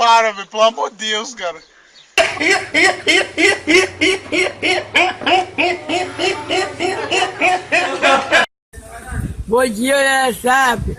para, velho, pelo amor de Deus, cara. Bom dia, né, sabe?